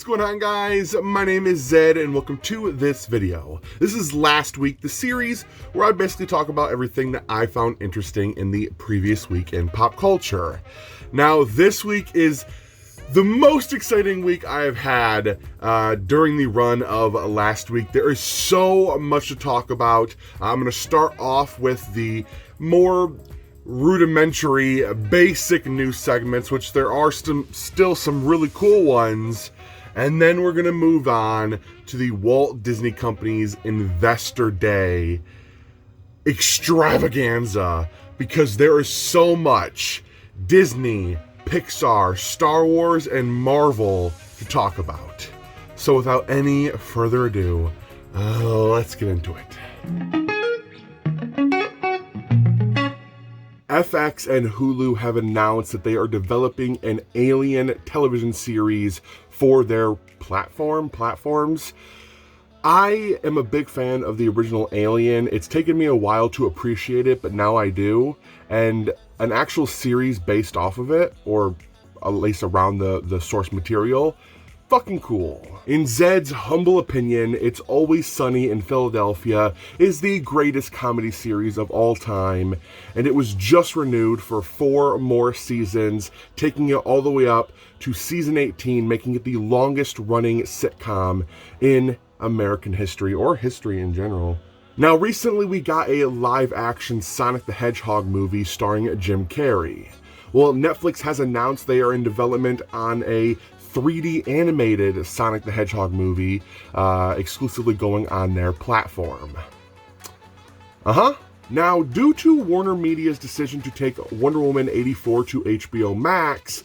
What's going on, guys? My name is Zed and welcome to this video. This is Last Week, the series where I basically talk about everything that I found interesting in the previous week in pop culture. Now, this week is the most exciting week I have had during the run of Last Week. There is so much to talk about. I'm going to start off with the more rudimentary, basic news segments, which there are still some really cool ones. And then we're going to move on to the Walt Disney Company's Investor Day extravaganza, because there is so much Disney, Pixar, Star Wars, and Marvel to talk about. So without any further ado, let's get into it. FX and Hulu have announced that they are developing an Alien television series for their platforms. I am a big fan of the original Alien. It's taken me a while to appreciate it, but now I do. And an actual series based off of it, or at least around the source material, fucking cool. In Zed's humble opinion, It's Always Sunny in Philadelphia is the greatest comedy series of all time, and it was just renewed for 4 more seasons, taking it all the way up to season 18, making it the longest running sitcom in American history, or history in general. Now, recently we got a live-action Sonic the Hedgehog movie starring Jim Carrey. Well, Netflix has announced they are in development on a 3D animated Sonic the Hedgehog movie, exclusively going on their platform. Now, due to Warner Media's decision to take Wonder Woman 84 to HBO Max,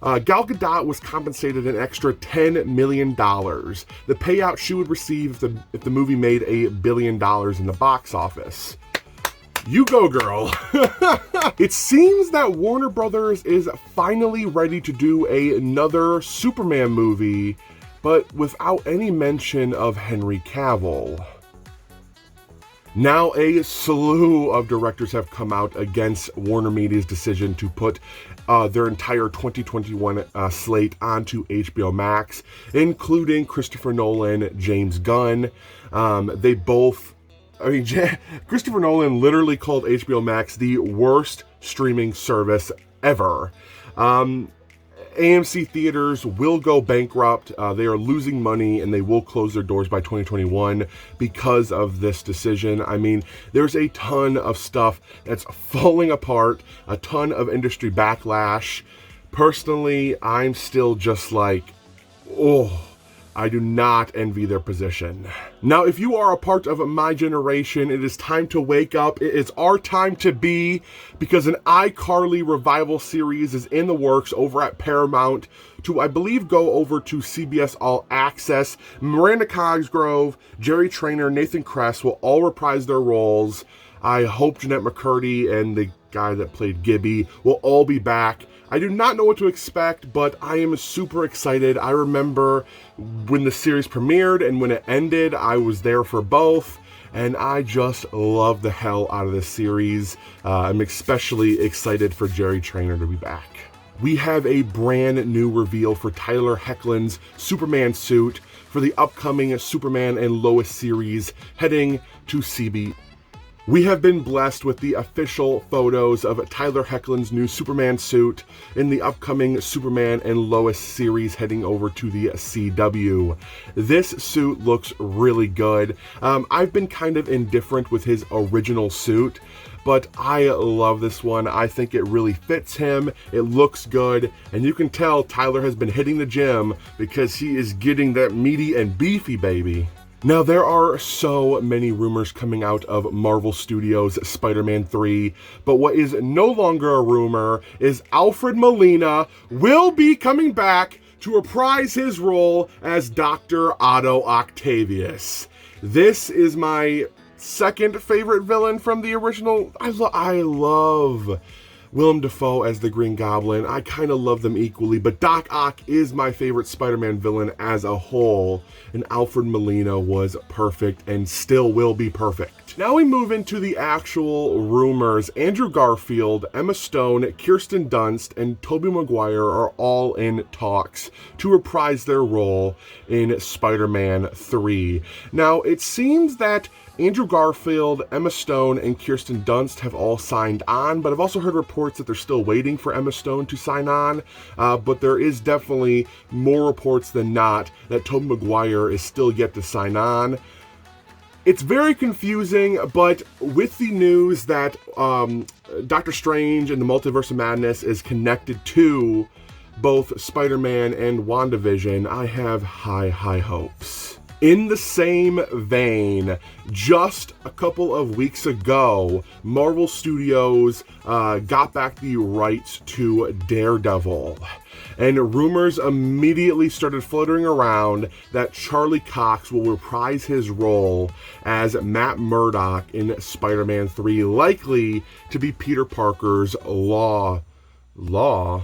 Gal Gadot was compensated an extra $10 million, the payout she would receive if the movie made $1 billion in the box office. You go, girl. It seems that Warner Brothers is finally ready to do another Superman movie, but without any mention of Henry Cavill. Now, a slew of directors have come out against Warner Media's decision to put their entire 2021 slate onto HBO Max, including Christopher Nolan, James Gunn. Christopher Nolan literally called HBO Max the worst streaming service ever. AMC theaters will go bankrupt. They are losing money and they will close their doors by 2021 because of this decision. I mean, there's a ton of stuff that's falling apart, a ton of industry backlash. Personally, I'm still just like, I do not envy their position. Now, if you are a part of my generation, it is time to wake up. It is our time to be, because an iCarly revival series is in the works over at Paramount to, I believe, go over to CBS All Access. Miranda Cosgrove, Jerry Trainor, Nathan Kress will all reprise their roles. I hope Jeanette McCurdy and the guy that played Gibby will all be back. I do not know what to expect, but I am super excited. I remember when the series premiered and when it ended, I was there for both, and I just love the hell out of this series. I'm especially excited for Jerry Trainor to be back. We have a brand new reveal for Tyler Hoechlin's Superman suit for the upcoming Superman and Lois series heading to CB. We have been blessed with the official photos of Tyler Hoechlin's new Superman suit in the upcoming Superman and Lois series heading over to the CW. This suit looks really good. I've been kind of indifferent with his original suit, but I love this one. I think it really fits him. It looks good, and you can tell Tyler has been hitting the gym because he is getting that meaty and beefy, baby. Now, there are so many rumors coming out of Marvel Studios' Spider-Man 3, but what is no longer a rumor is Alfred Molina will be coming back to reprise his role as Dr. Otto Octavius. This is my second favorite villain from the original. I love Willem Dafoe as the Green Goblin, I kind of love them equally, but Doc Ock is my favorite Spider-Man villain as a whole, and Alfred Molina was perfect and still will be perfect. Now we move into the actual rumors. Andrew Garfield, Emma Stone, Kirsten Dunst, and Tobey Maguire are all in talks to reprise their role in Spider-Man 3. Now, it seems that Andrew Garfield, Emma Stone, and Kirsten Dunst have all signed on, but I've also heard reports that they're still waiting for Emma Stone to sign on, but there is definitely more reports than not that Tobey Maguire is still yet to sign on. It's very confusing, but with the news that Doctor Strange and the Multiverse of Madness is connected to both Spider-Man and WandaVision, I have high hopes. In the same vein, just a couple of weeks ago, Marvel Studios got back the rights to Daredevil. And rumors immediately started fluttering around that Charlie Cox will reprise his role as Matt Murdock in Spider-Man 3, likely to be Peter Parker's lawyer.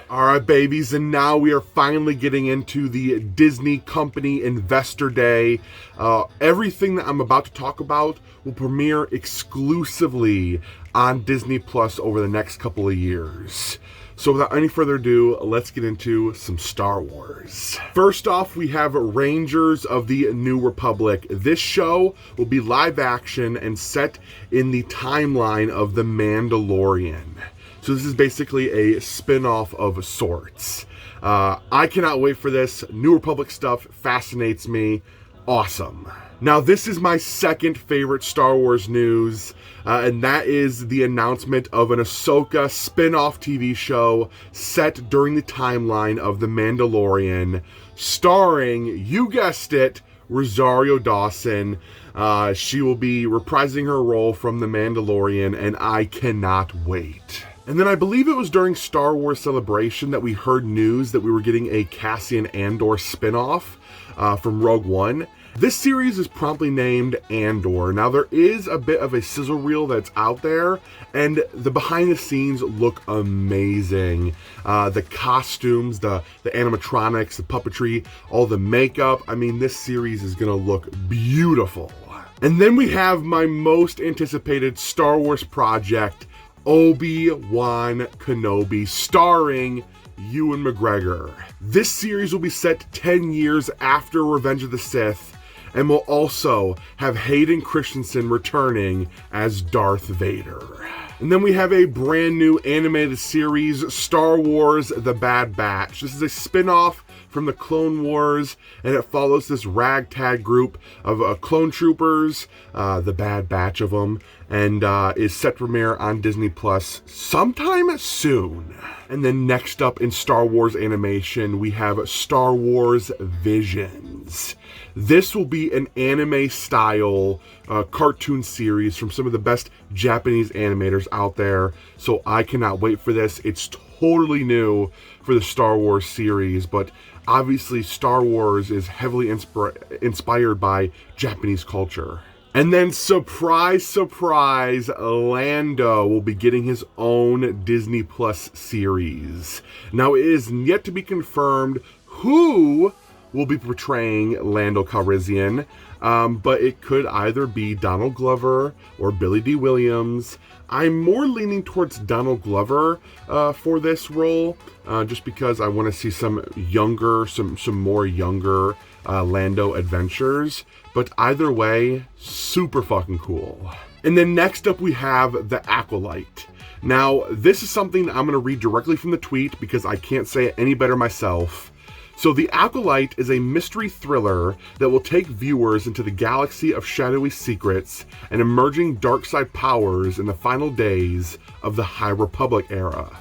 All right, babies, and now we are finally getting into the Disney Company Investor Day. Everything that I'm about to talk about will premiere exclusively on Disney Plus over the next couple of years. So without any further ado, let's get into some Star Wars. First off, we have Rangers of the New Republic. This show will be live action and set in the timeline of The Mandalorian. So this is basically a spin-off of sorts. I cannot wait for this. New Republic stuff fascinates me. Awesome. Now, this is my second favorite Star Wars news, and that is the announcement of an AHSOKA spin-off TV show set during the timeline of The Mandalorian, starring, you guessed it, Rosario Dawson. She will be reprising her role from The Mandalorian, and I cannot wait. And then I believe it was during Star Wars Celebration that we heard news that we were getting a Cassian Andor spin-off from Rogue One. This series is promptly named Andor. Now, there is a bit of a sizzle reel that's out there, and the behind the scenes look amazing. The costumes, the animatronics, the puppetry, all the makeup. I mean, this series is gonna look beautiful. And then we have my most anticipated Star Wars project, Obi-Wan Kenobi, starring Ewan McGregor. This series will be set 10 years after Revenge of the Sith, and will also have Hayden Christensen returning as Darth Vader. And then we have a brand new animated series, Star Wars The Bad Batch. This is a spin-off from the Clone Wars, and it follows this ragtag group of clone troopers, the Bad Batch of them, and is set to premiere on Disney Plus sometime soon. And then next up in Star Wars animation, we have Star Wars Visions. This will be an anime-style cartoon series from some of the best Japanese animators out there, so I cannot wait for this. It's totally new for the Star Wars series, but obviously Star Wars is heavily inspired by Japanese culture. And then, surprise, surprise, Lando will be getting his own Disney Plus series. Now, it is yet to be confirmed who will be portraying Lando Calrissian, but it could either be Donald Glover or Billy D. Williams. I'm more leaning towards Donald Glover for this role, just because I want to see some more younger Lando adventures. But either way, super fucking cool. And then next up we have The Acolyte. Now, this is something I'm going to read directly from the tweet because I can't say it any better myself. So The Acolyte is a mystery thriller that will take viewers into the galaxy of shadowy secrets and emerging dark side powers in the final days of the High Republic era.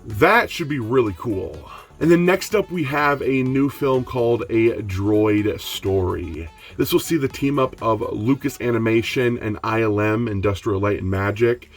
That should be really cool. And then next up we have a new film called A Droid Story. This will see the team up of Lucas Animation and ILM, Industrial Light and Magic,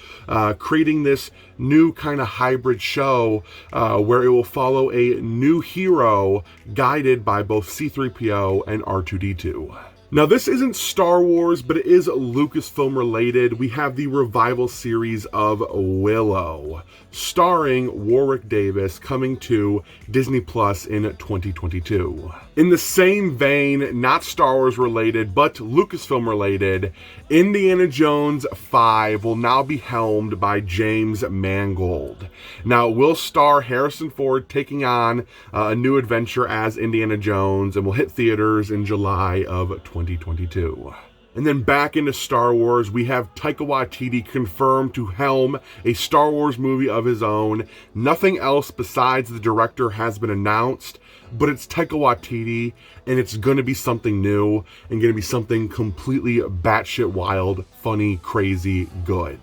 creating this new kind of hybrid show where it will follow a new hero guided by both C-3PO and R2-D2. Now, this isn't Star Wars, but it is Lucasfilm related. We have the revival series of Willow, starring Warwick Davis, coming to Disney Plus in 2022. In the same vein, not Star Wars related, but Lucasfilm related, Indiana Jones 5 will now be helmed by James Mangold. Now, it will star Harrison Ford taking on a new adventure as Indiana Jones, and will hit theaters in July of 2022. And then back into Star Wars, we have Taika Waititi confirmed to helm a Star Wars movie of his own. Nothing else besides the director has been announced, but it's Taika Waititi, and it's going to be something new, and going to be something completely batshit wild, funny, crazy, good.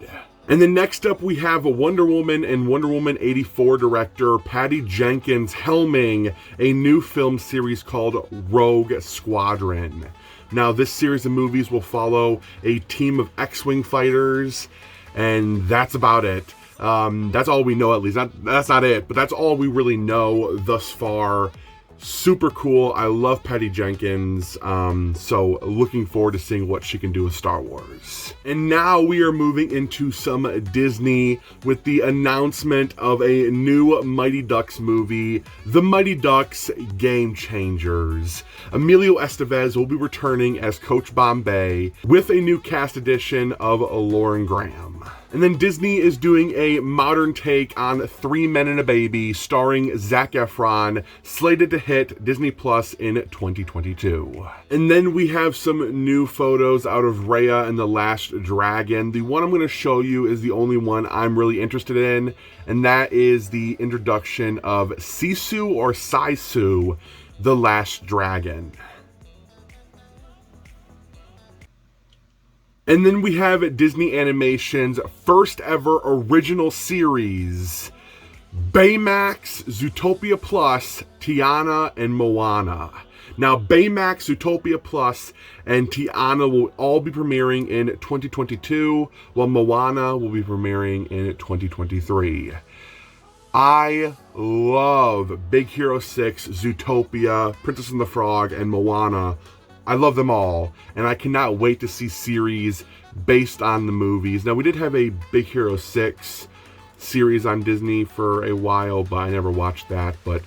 And then next up, we have Wonder Woman and Wonder Woman 84 director Patty Jenkins helming a new film series called Rogue Squadron. Now, this series of movies will follow a team of X-Wing fighters, and that's about it. That's all we know, at least. That's not it, but that's all we really know thus far. Super cool. I love Patty Jenkins, so looking forward to seeing what she can do with Star Wars. And now we are moving into some Disney with the announcement of a new Mighty Ducks movie, The Mighty Ducks Game Changers. Emilio Estevez will be returning as Coach Bombay with a new cast addition of Lauren Graham. And then Disney is doing a modern take on Three Men and a Baby, starring Zac Efron, slated to hit Disney Plus in 2022. And then we have some new photos out of Raya and the Last Dragon. The one I'm going to show you is the only one I'm really interested in, and that is the introduction of Sisu or Sisu, the Last Dragon. And then we have Disney Animation's first ever original series, Baymax, Zootopia Plus, Tiana, and Moana. Now, Baymax, Zootopia Plus, and Tiana will all be premiering in 2022, while Moana will be premiering in 2023. I love Big Hero 6, Zootopia, Princess and the Frog, and Moana. I love them all, and I cannot wait to see series based on the movies. Now, we did have a Big Hero 6 series on Disney for a while, but I never watched that, but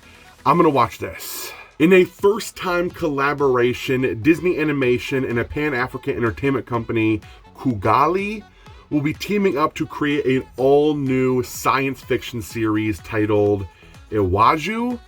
I'm going to watch this. In a first-time collaboration, Disney Animation and a Pan-African entertainment company, Kugali, will be teaming up to create an all-new science fiction series titled Iwaju?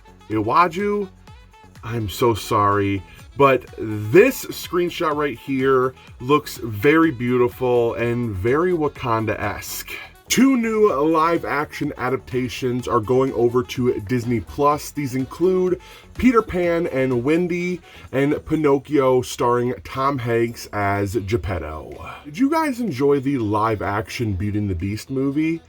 I'm so sorry. But this screenshot right here looks very beautiful and very Wakanda-esque. Two new live-action adaptations are going over to Disney Plus. These include Peter Pan and Wendy and Pinocchio, starring Tom Hanks as Geppetto. Did you guys enjoy the live-action Beauty and the Beast movie?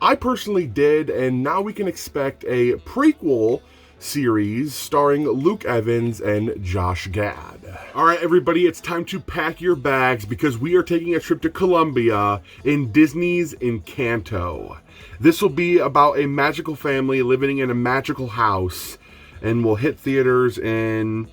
I personally did, and now we can expect a prequel series starring Luke Evans and Josh Gad. All right, everybody, it's time to pack your bags because we are taking a trip to Colombia in Disney's Encanto. This will be about a magical family living in a magical house and will hit theaters in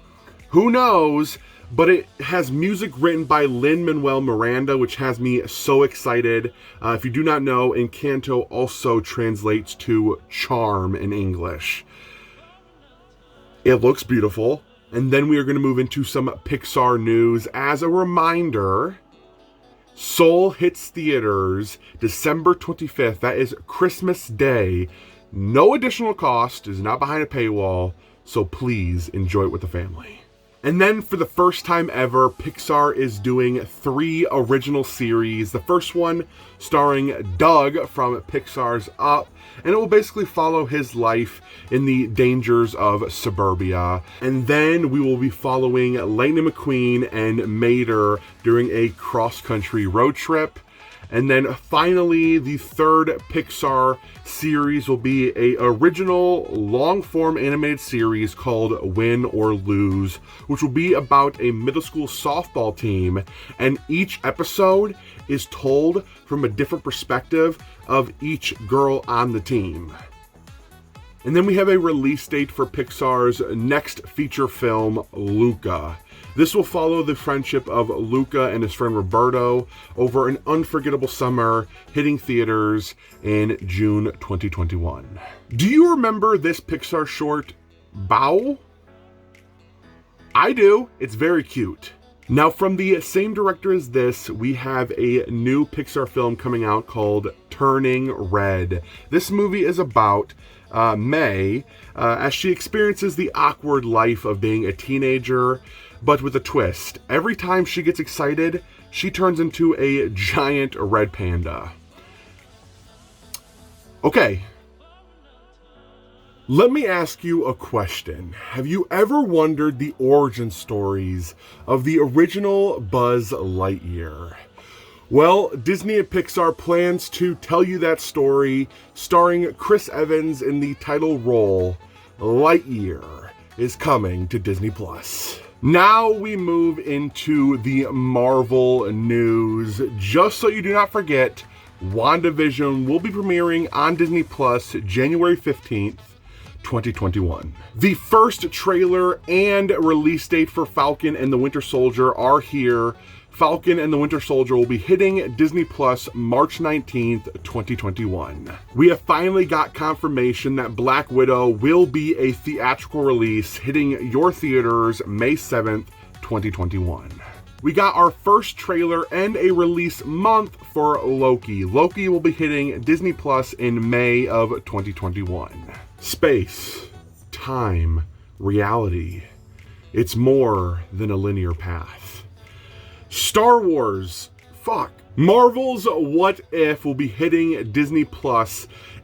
who knows, but it has music written by Lin-Manuel Miranda, which has me so excited. If you do not know, Encanto also translates to charm in English. It looks beautiful. And then we are going to move into some Pixar news. As a reminder, Soul hits theaters December 25th. That is Christmas Day. No additional cost, is not behind a paywall, so please enjoy it with the family. And then for the first time ever, Pixar is doing 3 original series. The first one starring Doug from Pixar's Up, and it will basically follow his life in the dangers of suburbia. And then we will be following Lightning McQueen and Mater during a cross-country road trip. And then finally, the third Pixar series will be an original long-form animated series called Win or Lose, which will be about a middle school softball team, and each episode is told from a different perspective of each girl on the team. And then we have a release date for Pixar's next feature film, LUCA. This will follow the friendship of Luca and his friend Roberto over an unforgettable summer, hitting theaters in June 2021. Do you remember this Pixar short, Bow? I do. It's very cute. Now, from the same director as this, we have a new Pixar film coming out called Turning Red. This movie is about May as she experiences the awkward life of being a teenager, but with a twist. Every time she gets excited, she turns into a giant red panda. Okay. Let me ask you a question. Have you ever wondered the origin stories of the original Buzz Lightyear? Well, Disney and Pixar plans to tell you that story, starring Chris Evans in the title role. Lightyear is coming to Disney+. Now we move into the Marvel news. Just so you do not forget, WandaVision will be premiering on Disney+ January 15th. 2021. The first trailer and release date for Falcon and the Winter Soldier are here. Falcon and the Winter Soldier will be hitting Disney+ March 19th, 2021. We have finally got confirmation that Black Widow will be a theatrical release, hitting your theaters May 7th, 2021. We got our first trailer and a release month for Loki. Loki will be hitting Disney+ in May of 2021. Space, time, reality. It's more than a linear path. Star Wars, Marvel's What If will be hitting Disney+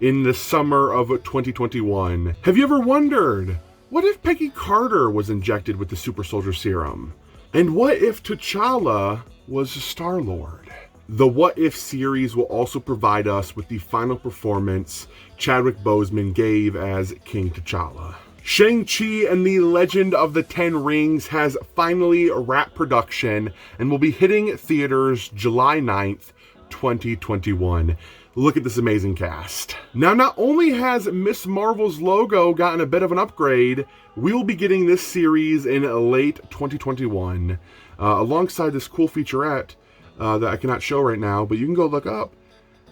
in the summer of 2021. Have you ever wondered, what if Peggy Carter was injected with the Super Soldier Serum? And what if T'Challa was Star-Lord? The What If series will also provide us with the final performance Chadwick Boseman gave as King T'Challa. Shang-Chi and the Legend of the Ten Rings has finally wrapped production and will be hitting theaters July 9th, 2021. Look at this amazing cast. Now, not only has Ms. Marvel's logo gotten a bit of an upgrade, we will be getting this series in late 2021 alongside this cool featurette that I cannot show right now, but you can go look up.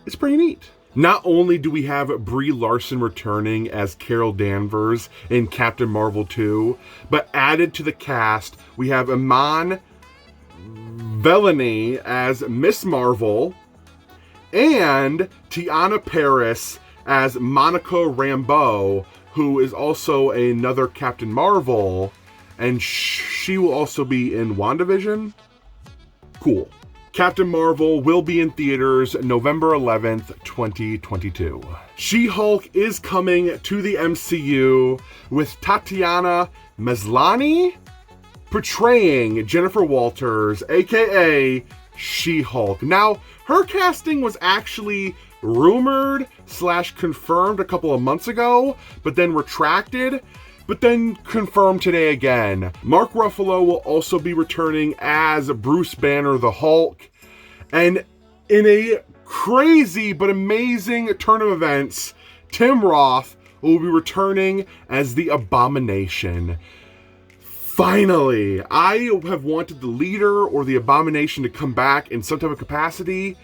It's pretty neat. Not only do we have Brie Larson returning as Carol Danvers in Captain Marvel 2, but added to the cast, we have Iman Vellani as Miss Marvel, and Tiana Paris as Monica Rambeau, who is also another Captain Marvel, and she will also be in WandaVision. Cool. Captain Marvel will be in theaters November 11th, 2022. She-Hulk is coming to the MCU with Tatiana Maslany portraying Jennifer Walters, aka She-Hulk. Now, her casting was actually rumored / confirmed a couple of months ago, but then retracted, but then confirmed today again. Mark Ruffalo will also be returning as Bruce Banner the Hulk. And in a crazy but amazing turn of events, Tim Roth will be returning as the Abomination. Finally, I have wanted the leader or the Abomination to come back in some type of capacity,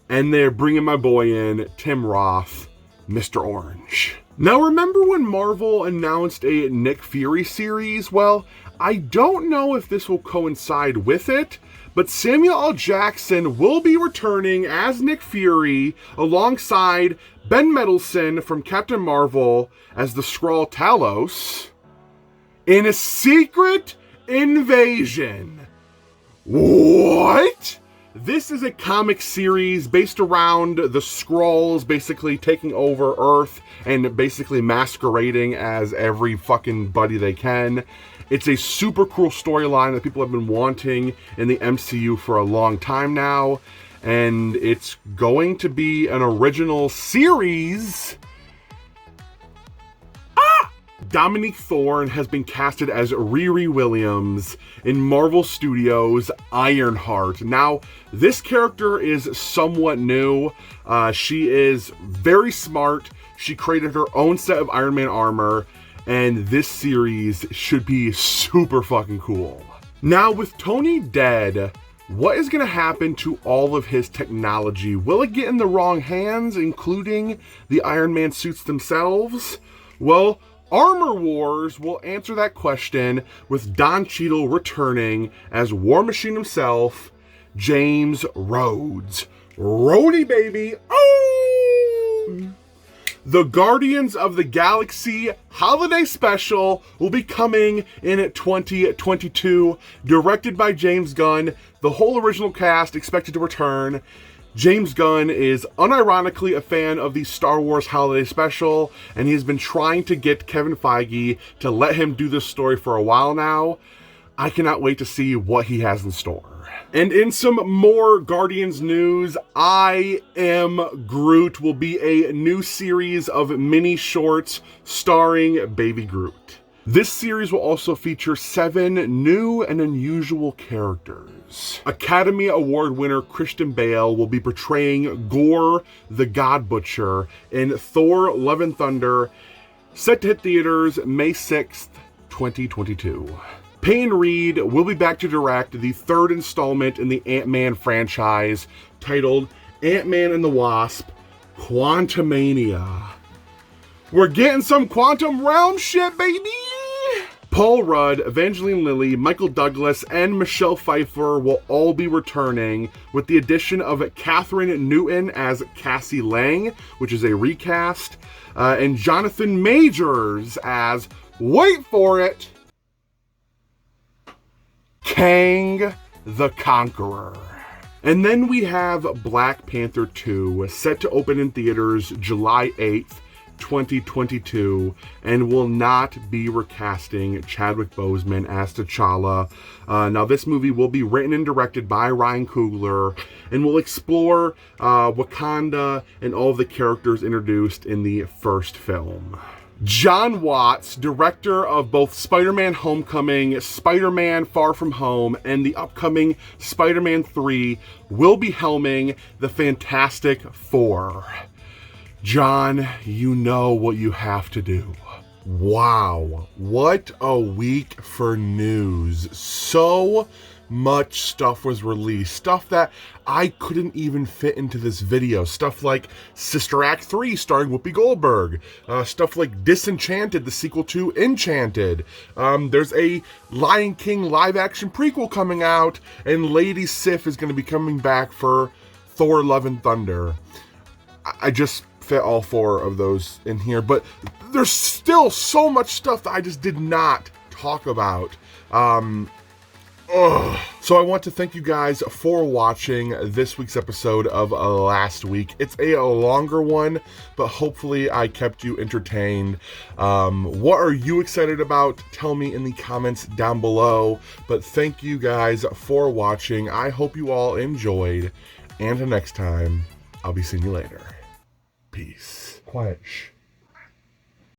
and they're bringing my boy in, Tim Roth, Mr. Orange. Now, remember when Marvel announced a Nick Fury series? Well, I don't know if this will coincide with it, but Samuel L. Jackson will be returning as Nick Fury alongside Ben Mendelsohn from Captain Marvel as the Skrull Talos in a secret invasion. What? This is a comic series based around the Skrulls basically taking over Earth and basically masquerading as every fucking buddy they can. It's a super cool storyline that people have been wanting in the MCU for a long time now, and it's going to be an original series. Dominique Thorne has been casted as Riri Williams in Marvel Studios' Ironheart. Now, this character is somewhat new. She is very smart. She created her own set of Iron Man armor, and this series should be super fucking cool. Now, with Tony dead, what is going to happen to all of his technology? Will it get in the wrong hands, including the Iron Man suits themselves? Well, Armor Wars will answer that question with Don Cheadle returning as War Machine himself, James Rhodes. Rhodey, baby! Oh! The Guardians of the Galaxy Holiday Special will be coming in 2022, directed by James Gunn. The whole original cast expected to return. James Gunn is unironically a fan of the Star Wars Holiday Special, and he's been trying to get Kevin Feige to let him do this story for a while now. I cannot wait to see what he has in store. And in some more Guardians news, I Am Groot will be a new series of mini shorts starring Baby Groot. This series will also feature 7 new and unusual characters. Academy Award winner Christian Bale will be portraying Gore the God Butcher in Thor: Love and Thunder, set to hit theaters May 6th, 2022. Peyton Reed will be back to direct the 3rd installment in the Ant-Man franchise, titled Ant-Man and the Wasp: Quantumania. We're getting some quantum realm shit, baby! Paul Rudd, Evangeline Lilly, Michael Douglas, and Michelle Pfeiffer will all be returning, with the addition of Catherine Newton as Cassie Lang, which is a recast, and Jonathan Majors as, wait for it, Kang the Conqueror. And then we have Black Panther 2, set to open in theaters July 8th, 2022, and will not be recasting Chadwick Boseman as T'Challa. Now, this movie will be written and directed by Ryan Coogler, and will explore Wakanda and all of the characters introduced in the first film. John Watts, director of both Spider-Man Homecoming, Spider-Man Far From Home, and the upcoming Spider-Man 3, will be helming the Fantastic Four. John, you know what you have to do. Wow, what a week for news. So much stuff was released. Stuff that I couldn't even fit into this video. Stuff like Sister Act 3 starring Whoopi Goldberg. Stuff like Disenchanted, the sequel to Enchanted. There's a Lion King live action prequel coming out, and Lady Sif is going to be coming back for Thor: Love and Thunder. I just fit all 4 of those in here, but there's still so much stuff that I just did not talk about. So I want to thank you guys for watching this week's episode of Last Week. It's a longer one, but hopefully I kept you entertained. What are you excited about? Tell me in the comments down below. But thank you guys for watching. I hope you all enjoyed. And until next time, I'll be seeing you later. Peace. Quiet. Shh.